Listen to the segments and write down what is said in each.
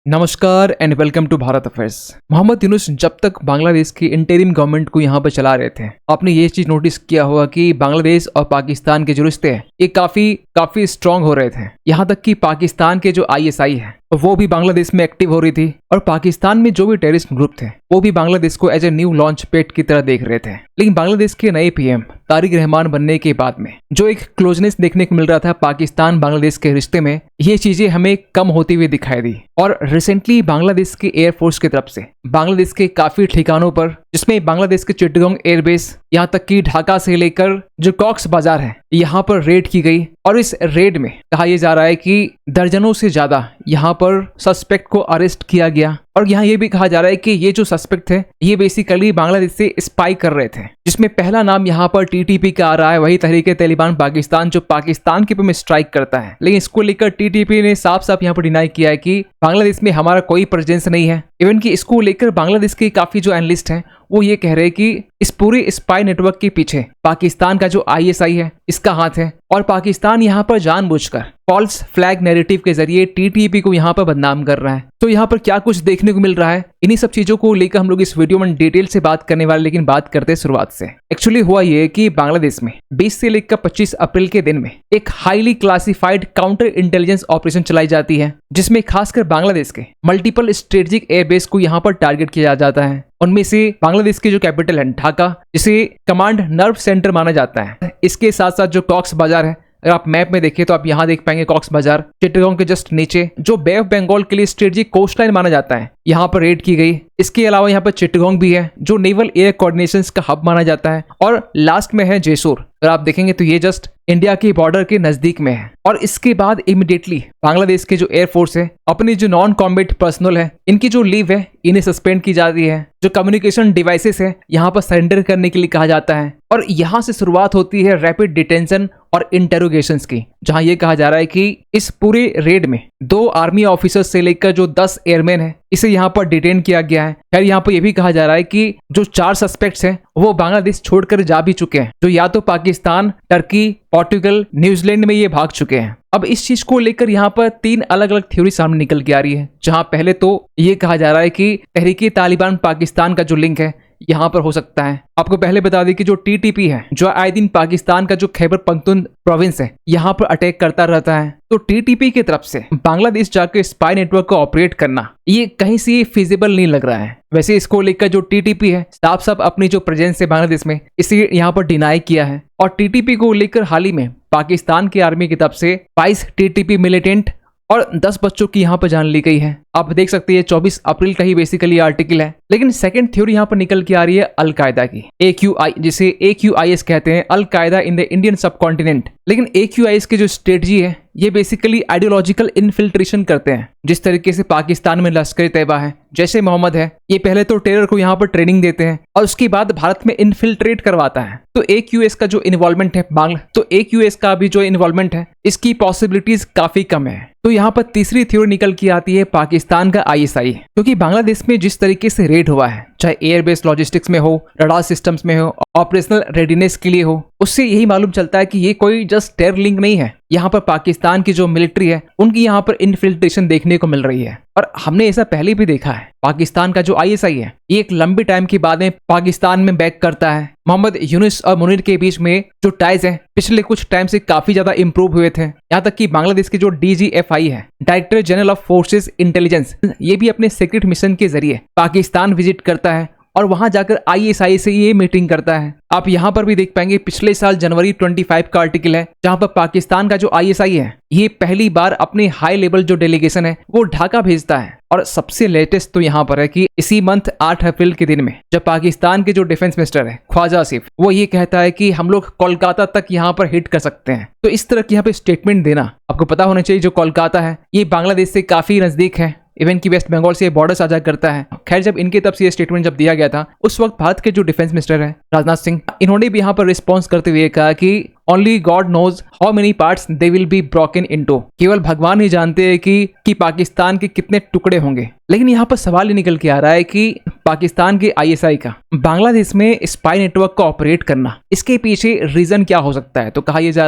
नमस्कार and welcome to Bharat affairs. Mohammed Yunus जब तक बांग्लादेश की इंटरिम गवर्नमेंट को यहाँ पर चला रहे थे, आपने ये चीज नोटिस किया होगा कि बांग्लादेश और पाकिस्तान के जो रिश्ते हैं ये काफी स्ट्रांग हो रहे थे। यहाँ तक कि पाकिस्तान के जो ISI है वो भी बांग्लादेश में एक्टिव हो रही थी और पाकिस्तान में जो भी टेररिस्ट ग्रुप थे वो भी बांग्लादेश को as a new launch pad की तरह देख रहे थे। लेकिन बांग्लादेश के नए PM तारिक रहमान बनने के बाद में जो एक क्लोजनेस देखने को मिल रहा था पाकिस्तान बांग्लादेश के रिश्ते में, ये चीजें हमें कम होती हुई दिखाई दी। और रिसेंटली बांग्लादेश के एयरफोर्स की तरफ से बांग्लादेश के काफी ठिकानों पर, जिसमें बांग्लादेश के चिटगांव एयरबेस, यहाँ तक कि ढाका से लेकर जो कॉक्स बाजार है, यहाँ पर रेड की गई। और इस रेड में कहा यह जा रहा है कि दर्जनों से ज्यादा यहाँ पर सस्पेक्ट को अरेस्ट किया गया। और यहाँ ये भी कहा जा रहा है कि ये जो सस्पेक्ट थे ये बेसिकली बांग्लादेश से स्पाई कर रहे थे, जिसमें पहला नाम यहाँ पर TTP का आ रहा है, वही तहरीक तालिबान पाकिस्तान जो पाकिस्तान के ऊपर में स्ट्राइक करता है। लेकिन इसको लेकर TTP ने साफ साफ यहाँ पर डिनाई किया है कि बांग्लादेश में हमारा कोई प्रेजेंस नहीं है। इवन कि इसको लेकर बांग्लादेश के काफी जो एनालिस्ट हैं वो ये कह रहे हैं कि इस पूरे स्पाई नेटवर्क के पीछे पाकिस्तान का जो ISI है इसका हाथ है और पाकिस्तान यहाँ पर जानबूझकर फॉल्स फ्लैग नैरेटिव के जरिए TTP को यहाँ पर बदनाम कर रहा है। तो यहाँ पर क्या कुछ देखने को मिल रहा है, इन्हीं सब चीजों को लेकर हम लोग इस वीडियो में डिटेल से बात करने वाले। लेकिन बात करते हैं शुरुआत से। एक्चुअली हुआ ये कि बांग्लादेश में 20 से लेकर 25 अप्रैल के दिन में एक highly classified counter intelligence operation चलाई जाती है, जिसमें खासकर बांग्लादेश के मल्टीपल स्ट्रेटेजिक एयरबेस को यहाँ पर टारगेट किया जाता है। उनमें से बांग्लादेश की जो कैपिटल है ढाका, जिसे कमांड नर्व सेंटर माना जाता है, इसके साथ साथ जो कॉक्स बाजार है, अगर आप मैप में देखें तो आप यहाँ देख पाएंगे कॉक्स बाजार चिटगांव के जस्ट नीचे जो बे ऑफ बंगाल के लिए स्ट्रेटेजिक कोस्ट लाइन माना जाता है, यहाँ पर रेड की गई। इसके अलावा यहाँ पर चिटगांव भी है जो नेवल एयर कोऑर्डिनेशन का हब माना जाता है। और लास्ट में है जयसूर, अगर आप देखेंगे तो ये जस्ट इंडिया के बॉर्डर के नजदीक में है। और इसके बाद इमीडिएटली बांग्लादेश के जो एयरफोर्स है अपनी जो नॉन कॉम्बैट पर्सनल है, इनकी जो लीव है इन्हें सस्पेंड की जाती है। जो कम्युनिकेशन डिवाइसेस है यहाँ पर सरेंडर करने के लिए कहा जाता है। और यहाँ से शुरुआत होती है रैपिड डिटेंशन और इंटेरोगेशंस की, जहां ये कहा जा रहा है कि इस पूरे रेड में 2 आर्मी ऑफिसर्स से लेकर जो 10 एयरमैन है इसे यहाँ पर डिटेन किया गया है। खैर यहाँ पर यह भी कहा जा रहा है कि जो 4 सस्पेक्ट्स हैं वो बांग्लादेश छोड़कर जा भी चुके हैं, जो या तो पाकिस्तान, टर्की, पोर्टुगल, न्यूजीलैंड में ये भाग चुके हैं। अब इस चीज को लेकर यहाँ पर 3 अलग अलग थ्योरी सामने निकल के आ रही है, जहां पहले तो ये कहा जा रहा है कि तहरीक तालिबान पाकिस्तान का जो लिंक है यहाँ पर हो सकता है। आपको पहले बता दें कि जो TTP है जो आए दिन पाकिस्तान का जो खैबर पख्तून प्रोविंस है यहाँ पर अटैक करता रहता है, तो TTP की तरफ से बांग्लादेश जाकर स्पाई नेटवर्क को ऑपरेट करना ये कहीं से फिजिबल नहीं लग रहा है। वैसे इसको लेकर जो TTP है साफ साफ अपनी जो प्रेजेंस है बांग्लादेश में इसे यहाँ पर डिनाई किया है। और TTP को लेकर हाल ही में पाकिस्तान की आर्मी की तरफ से 22 TTP मिलिटेंट और 10 बच्चों की यहाँ पर जान ली गई है। आप देख सकते हैं 24 अप्रैल का ही बेसिकली आर्टिकल है। लेकिन सेकंड थ्योरी यहाँ पर निकल के आ रही है अल कायदा की, AQI, जिसे AQIS कहते हैं, अल कायदा इन द इंडियन सब कॉन्टिनेंट। लेकिन AQIS की जो स्ट्रेटजी है ये बेसिकली आइडियोलॉजिकल इन्फिल्ट्रेशन करते हैं। जिस तरीके से पाकिस्तान में लश्कर तैयबा है, जैसे मोहम्मद है, ये पहले तो टेरर को यहाँ पर ट्रेनिंग देते हैं और उसके बाद भारत में इन्फिल्ट्रेट करवाता है। तो AQS का जो इन्वॉल्वमेंट है AQS का भी जो इन्वॉल्वमेंट है इसकी पॉसिबिलिटीज काफी कम है। तो यहाँ पर तीसरी थ्योरी निकल के आती है पाकिस्तान का ISI, क्योंकि बांग्लादेश में जिस तरीके से रेड हुआ है, चाहे एयरबेस लॉजिस्टिक्स में हो, रडार सिस्टम्स में हो, ऑपरेशनल रेडीनेस के लिए हो, उससे यही मालूम चलता है कि ये कोई जस्ट टेरर लिंक नहीं है। यहाँ पर पाकिस्तान की जो मिलिट्री है उनकी यहाँ पर इन्फिल्ट्रेशन देखने को मिल रही है। और हमने ऐसा पहले भी देखा है, पाकिस्तान का जो ISI है ये एक लंबी टाइम के बाद में पाकिस्तान में बैक करता है। मोहम्मद यूनुस और मुनीर के बीच में जो टाइज है पिछले कुछ टाइम से काफी ज्यादा इंप्रूव हुए थे। यहाँ तक कि बांग्लादेश के जो DGFI है, director general of forces intelligence, ये भी अपने सीक्रेट मिशन के जरिए पाकिस्तान विजिट करता है और वहां जाकर ISI से ये मीटिंग करता है। आप यहाँ पर भी देख पाएंगे पिछले साल जनवरी 25 का आर्टिकल है, जहां पर पाकिस्तान का जो ISI है ये पहली बार अपने हाई लेवल जो डेलीगेशन है वो ढाका भेजता है। और सबसे लेटेस्ट तो यहाँ पर है कि इसी मंथ 8 अप्रैल के दिन में जब पाकिस्तान के जो डिफेंस मिनिस्टर है ख्वाजा आसिफ, वो ये कहता है कि हम लोग कोलकाता तक यहाँ पर हिट कर सकते हैं। तो इस तरह की यहाँ पे स्टेटमेंट देना, आपको पता होना चाहिए जो कोलकाता है ये बांग्लादेश से काफी नजदीक है, इवन की वेस्ट बंगाल से बॉर्डर साझा करता है। खैर जब इनके तरफ से ये स्टेटमेंट जब दिया गया था उस वक्त भारत के जो डिफेंस मिनिस्टर है राजनाथ सिंह, इन्होंने भी यहाँ पर रिस्पॉन्स करते हुए कहा कि only God knows how many parts they will be broken into, केवल भगवान ही जानते हैं कि पाकिस्तान के कितने टुकड़े होंगे। लेकिन यहाँ पर सवाल ये निकल के आ रहा है कि पाकिस्तान के ISI का बांग्लादेश में स्पाई नेटवर्क का ऑपरेट करना, इसके पीछे रीजन क्या हो सकता है? तो कहा यह जा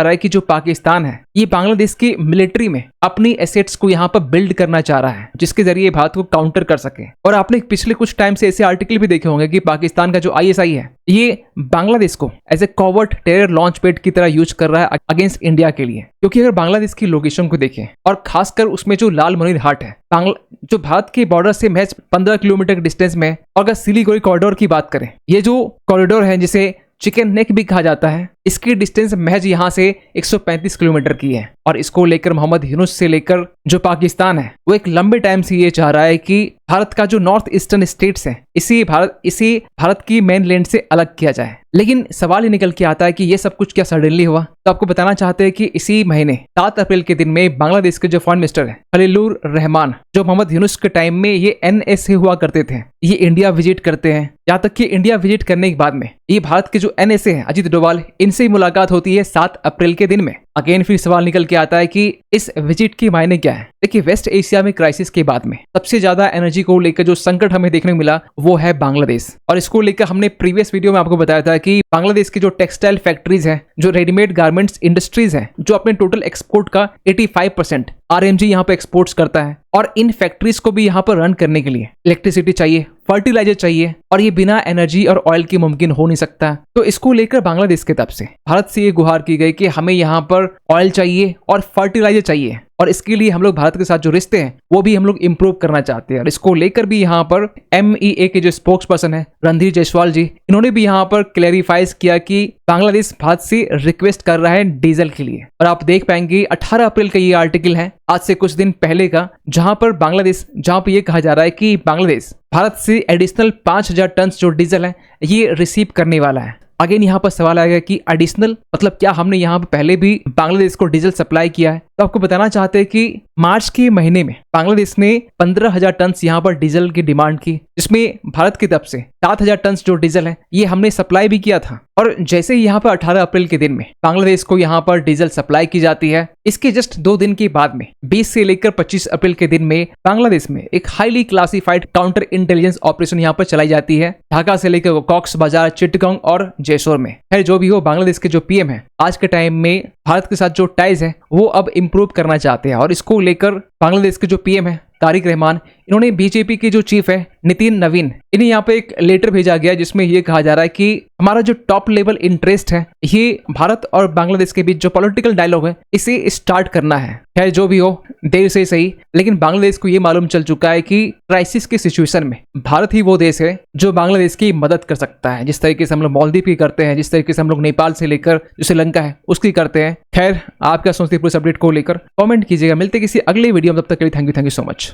रहा है कि जो पाकिस्तान है ये बांग्लादेश की मिलिट्री में अपनी एसेट्स को यहाँ पर बिल्ड करना चाह रहा है, जिसके जरिए भारत को काउंटर कर सके। और आपने पिछले कुछ टाइम से ऐसे आर्टिकल भी देखे होंगे कि पाकिस्तान का जो ISI है ये बांग्लादेश को as a covert terror launch pad की तरह यूज कर रहा है अगेंस्ट इंडिया के लिए। क्योंकि अगर बांग्लादेश की लोकेशन को देखें और खासकर उसमें जो लाल मनोर हाट है, जो भारत के बॉर्डर से महज 15 किलोमीटर डिस्टेंस में, और अगर सिलीगुड़ी कॉरिडोर की बात करें, ये जो कॉरिडोर है जिसे चिकन नेक भी कहा जाता है, इसकी डिस्टेंस महज यहाँ से 135 किलोमीटर की है। और इसको लेकर मोहम्मद यूनुस से लेकर जो पाकिस्तान है वो एक लंबे टाइम से ये चाह रहा है कि भारत का जो नॉर्थ ईस्टर्न स्टेट्स है इसी भारत की मेन लैंड से अलग किया जाए। लेकिन सवाल ये निकल के आता है कि ये सब कुछ क्या सडनली हुआ? तो आपको बताना चाहते हैं कि इसी महीने 7 अप्रैल के दिन में बांग्लादेश के जो फॉरेन मिनिस्टर है खलीलुर रहमान, जो मोहम्मद यूनुस के टाइम में ये NSA हुआ करते थे, ये इंडिया विजिट करते हैं। यहाँ तक कि इंडिया विजिट करने के बाद में ये भारत के जो NSA है अजीत डोभाल, इनसे मुलाकात होती है 7 अप्रैल के दिन में। अगेन फिर सवाल निकल के आता है कि इस विजिट की मायने क्या है? देखिए, वेस्ट एशिया में क्राइसिस के बाद में सबसे ज्यादा एनर्जी को लेकर जो संकट हमें देखने को मिला वो है बांग्लादेश। और इसको लेकर हमने प्रीवियस वीडियो में आपको बताया था कि बांग्लादेश की जो टेक्सटाइल फैक्ट्रीज है, जो रेडीमेड गारमेंट्स इंडस्ट्रीज है, जो अपने टोटल एक्सपोर्ट का 85% RMG यहाँ पे एक्सपोर्ट्स करता है। और इन फैक्ट्रीज को भी यहाँ पर रन करने के लिए इलेक्ट्रिसिटी चाहिए, फर्टिलाइजर चाहिए, और ये बिना एनर्जी और ऑयल के मुमकिन हो नहीं सकता। तो इसको लेकर बांग्लादेश की तरफ से भारत से ये गुहार की गई कि हमें यहाँ पर ऑयल चाहिए और फर्टिलाइजर चाहिए, और इसके लिए हम लोग भारत के साथ जो रिश्ते हैं वो भी हम लोग इंप्रूव करना चाहते हैं। और इसको लेकर भी यहाँ पर MEA के जो स्पोक्स पर्सन है रणधीर जायसवाल जी, इन्होंने भी यहाँ पर क्लैरिफाइज किया कि बांग्लादेश भारत से रिक्वेस्ट कर रहा है डीजल के लिए। और आप देख पाएंगे 18 अप्रैल का ये आर्टिकल है, आज से कुछ दिन पहले का, जहां पर ये कहा जा रहा है कि बांग्लादेश भारत से एडिशनल 5000 टन जो डीजल है ये रिसीव करने वाला है। अगेन यहाँ पर सवाल आएगा कि एडिशनल मतलब क्या हमने यहाँ पर पहले भी बांग्लादेश को डीजल सप्लाई किया है? तो आपको बताना चाहते हैं कि मार्च के महीने में बांग्लादेश ने 15,000 टन यहाँ पर डीजल की डिमांड की, जिसमें भारत की तरफ से 7,000 टन जो डीजल है ये हमने सप्लाई भी किया था। और जैसे ही यहाँ पर 18 अप्रैल के दिन में बांग्लादेश को यहाँ पर डीजल सप्लाई की जाती है, इसके जस्ट 2 दिन के बाद में 20 से लेकर 25 अप्रैल के दिन में बांग्लादेश में एक highly classified counter intelligence operation यहाँ पर चलाई जाती है, ढाका से लेकर कॉक्स बाजार, चिटगांव और जैसोर में। खैर जो भी हो, बांग्लादेश के जो PM है आज के टाइम में भारत के साथ जो टाइज है वो अब इंप्रूव करना चाहते हैं। और इसको लेकर बांग्लादेश के जो PM है तारिक रहमान, इन्होंने BJP के जो चीफ है नितिन नवीन, इन्हें यहाँ पे एक लेटर भेजा गया जिसमें ये कहा जा रहा है कि हमारा जो टॉप लेवल इंटरेस्ट है ये भारत और बांग्लादेश के बीच जो पॉलिटिकल डायलॉग है इसे स्टार्ट करना है। खैर जो भी हो, देर से सही, लेकिन बांग्लादेश को ये मालूम चल चुका है कि क्राइसिस के सिचुएशन में भारत ही वो देश है जो बांग्लादेश की मदद कर सकता है। जिस तरीके से हम लोग मालदीव की करते हैं, जिस तरीके से हम लोग नेपाल से लेकर जो श्रीलंका है उसकी करते हैं। खैर आप क्या सोचते हैं पूरे अपडेट को लेकर कमेंट कीजिएगा। मिलते किसी अगले वीडियो में, तब तक के लिए थैंक यू सो मच।